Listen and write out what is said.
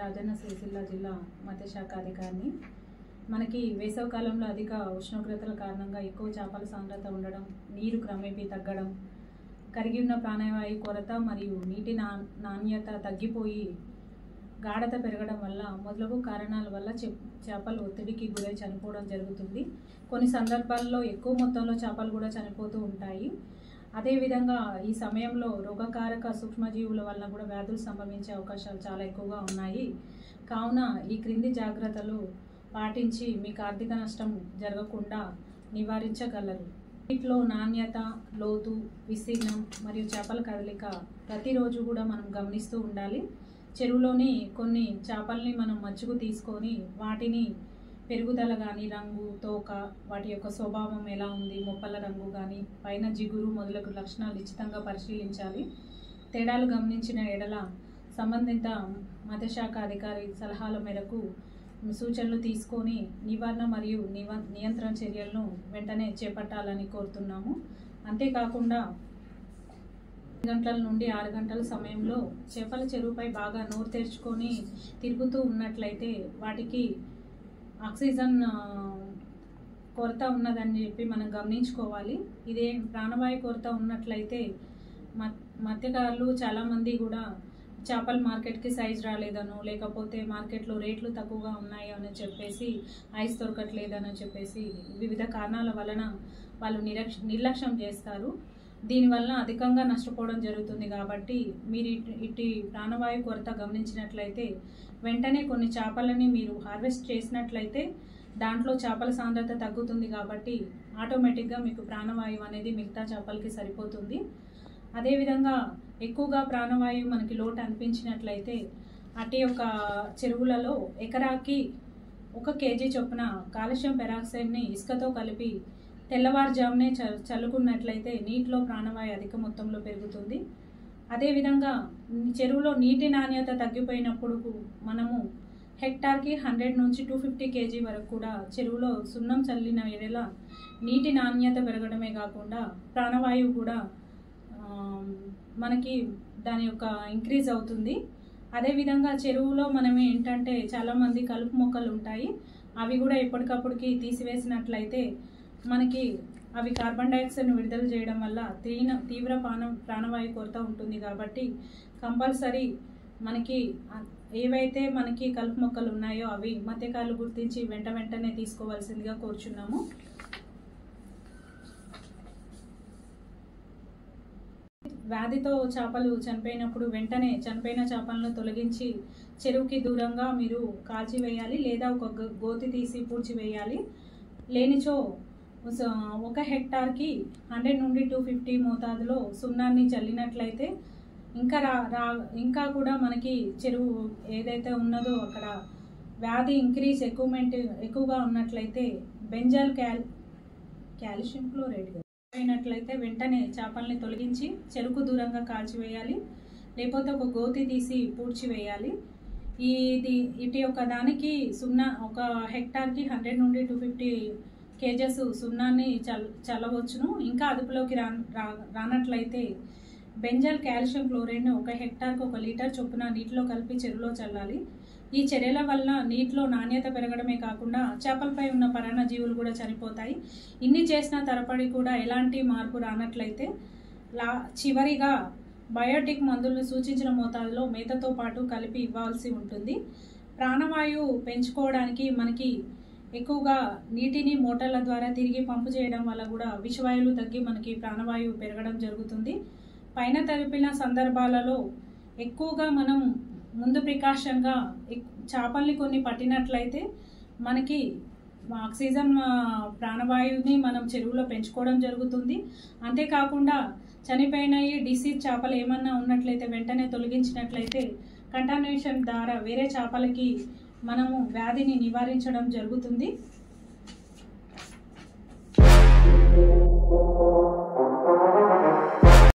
రాజన్న సిరిసిల్ల జిల్లా మత్స్యశాఖ అధికారిని. మనకి వేసవికాలంలో అధిక ఉష్ణోగ్రతల కారణంగా ఎక్కువ చేపల సాంద్రత ఉండడం, నీరు క్రమేపీ తగ్గడం, కరిగి ఉన్న ప్రాణవాయు కొరత మరియు నీటి నాణ్యత తగ్గిపోయి గాఢత పెరగడం వల్ల మొదలగు కారణాల వల్ల చేపలు ఒత్తిడికి గురై చనిపోవడం జరుగుతుంది. కొన్ని సందర్భాల్లో ఎక్కువ మొత్తంలో చేపలు కూడా చనిపోతూ ఉంటాయి. అదేవిధంగా ఈ సమయంలో రోగకారక సూక్ష్మజీవుల వల్ల కూడా వ్యాధులు సంభవించే అవకాశాలు చాలా ఎక్కువగా ఉన్నాయి. కావున ఈ క్రింది జాగ్రత్తలు పాటించి మీకు ఆర్థిక నష్టం జరగకుండా నివారించగలరు. వీటిలో నాణ్యత, లోతు, విస్తీర్ణం మరియు చేపల కదలిక ప్రతిరోజు కూడా మనం గమనిస్తూ ఉండాలి. చెరువులోని కొన్ని చేపల్ని మనం మచ్చుకు తీసుకొని వాటిని పెరుగుదల కానీ, రంగు, తోక, వాటి యొక్క స్వభావం ఎలా ఉంది, మొప్పల రంగు కానీ, పైన జిగురు మొదలగు లక్షణాలు నిశ్చితంగా పరిశీలించాలి. తేడాలు గమనించిన ఎడల సంబంధిత మత్స్యశాఖ అధికారి సలహాల మేరకు సూచనలు తీసుకొని నివారణ మరియు నియంత్రణ చర్యలను వెంటనే చేపట్టాలని కోరుతున్నాము. అంతేకాకుండా 8 గంటల నుండి 6 గంటల సమయంలో చేపల చెరువుపై బాగా నోరు తెరుచుకొని తిరుగుతూ ఉన్నట్లయితే వాటికి ఆక్సిజన్ కొరత ఉన్నదని చెప్పి మనం గమనించుకోవాలి. ఇదే ప్రాణవాయు కొరత ఉన్నట్లయితే మత్స్యకారులు చాలామంది కూడా చేపల మార్కెట్కి సైజ్ రాలేదనో, లేకపోతే మార్కెట్లో రేట్లు తక్కువగా ఉన్నాయో అని చెప్పేసి, ఐస్ దొరకట్లేదని చెప్పేసి వివిధ కారణాల వలన వాళ్ళు నిర్లక్ష్యం చేస్తారు. దీనివల్ల అధికంగా నష్టపోవడం జరుగుతుంది. కాబట్టి మీరు ఇటు ప్రాణవాయు కొరత గమనించినట్లయితే వెంటనే కొన్ని చేపలని మీరు హార్వెస్ట్ చేసినట్లయితే దాంట్లో చేపల సాంద్రత తగ్గుతుంది. కాబట్టి ఆటోమేటిక్గా మీకు ప్రాణవాయువు అనేది మిగతా చేపలకి సరిపోతుంది. అదేవిధంగా ఎక్కువగా ప్రాణవాయువు మనకి లోటు అనిపించినట్లయితే అటు యొక్క చెరువులలో ఎకరాకి 1 kg చొప్పున కాల్షియం పెరాక్సైడ్ని ఇసుకతో కలిపి తెల్లవారుజామునే చల్లుకున్నట్లయితే నీటిలో ప్రాణవాయు అధిక మొత్తంలో పెరుగుతుంది. అదేవిధంగా చెరువులో నీటి నాణ్యత తగ్గిపోయినప్పుడు మనము హెక్టార్కి 100 నుంచి 250 kg వరకు కూడా చెరువులో సున్నం చల్లిన ఎడల నీటి నాణ్యత పెరగడమే కాకుండా ప్రాణవాయువు కూడా మనకి దాని యొక్క ఇంక్రీజ్ అవుతుంది. అదేవిధంగా చెరువులో మనం ఏంటంటే చాలామంది కలుపు మొక్కలు ఉంటాయి. అవి కూడా ఎప్పటికప్పుడుకి తీసివేసినట్లయితే మనకి అవి కార్బన్ డైఆక్సైడ్ను విడుదల చేయడం వల్ల తీవ్ర ప్రాణవాయు కొరత ఉంటుంది. కాబట్టి కంపల్సరీ మనకి ఏవైతే మనకి కలుపు మొక్కలు ఉన్నాయో అవి మత్స్యకారులు గుర్తించి వెంటనే తీసుకోవాల్సిందిగా కోరుచున్నాము. వ్యాధితో చేపలు చనిపోయినప్పుడు వెంటనే చనిపోయిన చేపలను తొలగించి చెరువుకి దూరంగా మీరు కాల్చివేయాలి, లేదా ఒక గోతి తీసి పూడ్చివేయాలి. లేనిచో 1 హెక్టార్కి 100 నుండి 250 మోతాదులో సున్నాన్ని చల్లినట్లయితే ఇంకా కూడా మనకి చెరువు ఏదైతే ఉన్నదో అక్కడ వ్యాధి ఇంక్రీజ్ ఎక్కువగా ఉన్నట్లయితే బెంజాల్ కాల్షియం క్లోరైడ్ అయినట్లయితే వెంటనే చేపల్ని తొలగించి చెరుకు దూరంగా కాల్చివేయాలి, లేకపోతే ఒక గోతి తీసి పూడ్చివేయాలి. ఇటు యొక్క దానికి 1 హెక్టార్కి 100 నుండి 250 kg సున్నాన్ని చల్లవచ్చును. ఇంకా అదుపులోకి రానట్లయితే బెంజాల్ కాల్షియం క్లోరైడ్ను 1 హెక్టార్కి 1 లీటర్ చొప్పున నీటిలో కలిపి చెరువులో చల్లాలి. ఈ చర్యల వల్ల నీటిలో నాణ్యత పెరగడమే కాకుండా చేపలపై ఉన్న పరాన్నజీవులు కూడా చనిపోతాయి. ఇన్ని చేసిన తరపడి కూడా ఎలాంటి మార్పు రానట్లయితే చివరిగా బయోటిక్ మందులను సూచించిన మోతాదులో మేతతో పాటు కలిపి ఇవ్వాల్సి ఉంటుంది. ప్రాణవాయువు పెంచుకోవడానికి మనకి ఎక్కువగా నీటిని మోటార్ల ద్వారా తిరిగి పంపు చేయడం వల్ల కూడా విషవాయువులు తగ్గి మనకి ప్రాణవాయువు పెరగడం జరుగుతుంది. పైన తెలిపిన సందర్భాలలో ఎక్కువగా మనం ముందు ప్రికాషన్గా చేపల్ని కొన్ని పట్టినట్లయితే మనకి ఆక్సిజన్ ప్రాణవాయువుని మనం చెరువులో పెంచుకోవడం జరుగుతుంది. అంతేకాకుండా చనిపోయిన డిసీజ్ చేపలు ఏమన్నా ఉన్నట్లయితే వెంటనే తొలగించినట్లయితే కంటామినేషన్ ద్వారా వేరే చేపలకి మనము వ్యాధిని నివారించడం జరుగుతుంది.